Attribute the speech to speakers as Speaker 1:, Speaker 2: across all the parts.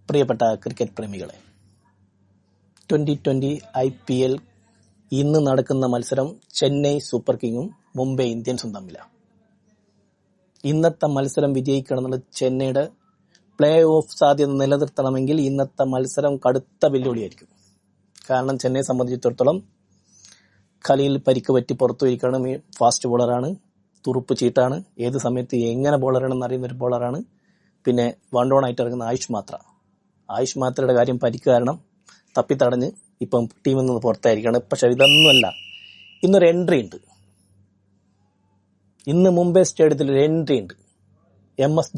Speaker 1: പ്രിയപ്പെട്ട cricket പ്രേമികളെ, 2020 IPL ഇന്ന് നടക്കുന്ന മത്സരം ചെന്നൈ സൂപ്പർ കിങ്ങും മുംബൈ ഇന്ത്യൻസും തമ്മിലാണ്. ഇന്നത്തെ മത്സരം വിജയിക്കണമെന്നുള്ള ചെന്നൈയുടെ പ്ലേ ഓഫ് സാധ്യത നിലനിർത്തണമെങ്കിൽ ഇന്നത്തെ മത്സരം കടുത്ത വെല്ലുവിളിയായിരിക്കും. കാരണം ചെന്നൈയെ സംബന്ധിച്ചിടത്തോളം ഖലീൽ പരിക്ക് പറ്റി പുറത്തു വരികയാണ്. ഫാസ്റ്റ് ബോളറാണ്, തുറുപ്പ് ചീട്ടാണ്, ഏത് സമയത്ത് എങ്ങനെ ബോളറാണെന്ന് അറിയുന്ന ഒരു ബോളറാണ്. പിന്നെ വൺ ഡൗൺ ആയിട്ട് ഇറങ്ങുന്ന ആയുഷ് മാത്രയുടെ കാര്യം പരിക്ക് കാരണം തപ്പിത്തടഞ്ഞ് ഇപ്പം ടീമിൽ നിന്ന് പുറത്തായിരിക്കുകയാണ്. പക്ഷെ ഇതൊന്നുമല്ല, ഇന്നൊരു എൻട്രി ഉണ്ട്. ഇന്ന് മുംബൈ സ്റ്റേഡിയത്തിൽ ഒരു എൻട്രി ഉണ്ട്. എം എസ്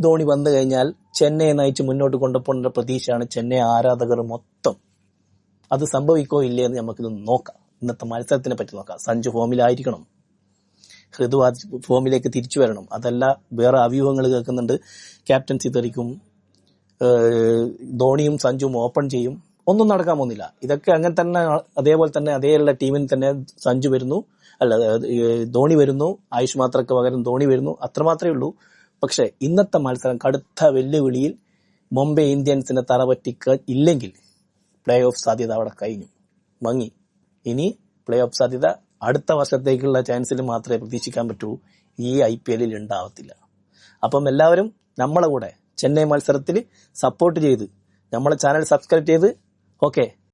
Speaker 1: ധോണി വന്നു കഴിഞ്ഞാൽ ചെന്നൈയെ നയിച്ച് മുന്നോട്ട് കൊണ്ടുപോകേണ്ട പ്രതീക്ഷയാണ് ചെന്നൈ ആരാധകർ മൊത്തം. അത് സംഭവിക്കോ ഇല്ലേ എന്ന് നമുക്കിത് നോക്കാം. ഇന്നത്തെ മത്സരത്തിനെ പറ്റി നോക്കാം. സഞ്ജു ഫോമിലായിരിക്കണം, ഋതുരാജ് ഫോമിലേക്ക് തിരിച്ചു വരണം. അതല്ല, വേറെ അവ്യൂഹങ്ങൾ കേൾക്കുന്നുണ്ട്. ക്യാപ്റ്റൻസി തെറിക്കും, ധോണിയും സഞ്ജുവും ഓപ്പൺ ചെയ്യും. ഒന്നും നടക്കാൻ പോകുന്നില്ല. ഇതൊക്കെ അങ്ങനെ തന്നെ, അതേപോലെ തന്നെ അതേയുള്ള ടീമിൽ തന്നെ സഞ്ജു വരുന്നു, ധോണി വരുന്നു, ആയുഷ് മാത്രക്ക് പകരം ധോണി വരുന്നു. അത്രമാത്രമേ ഉള്ളൂ. പക്ഷെ ഇന്നത്തെ മത്സരം കടുത്ത വെല്ലുവിളിയിൽ മുംബൈ ഇന്ത്യൻസിനെ തറപറ്റിക്ക ഇല്ലെങ്കിൽ പ്ലേ ഓഫ് സാധ്യത അവിടെ കഴിഞ്ഞു, മങ്ങി. ഇനി പ്ലേ ഓഫ് സാധ്യത അടുത്ത വർഷത്തേക്കുള്ള ചാൻസിൽ മാത്രമേ പ്രതീക്ഷിക്കാൻ പറ്റൂ. ഈ IPL ഉണ്ടാവത്തില്ല. അപ്പം എല്ലാവരും നമ്മളെ കൂടെ ചെന്നൈ മത്സരത്തിൽ സപ്പോർട്ട് ചെയ്ത് നമ്മളെ ചാനൽ സബ്സ്ക്രൈബ് ചെയ്ത് ഓക്കെ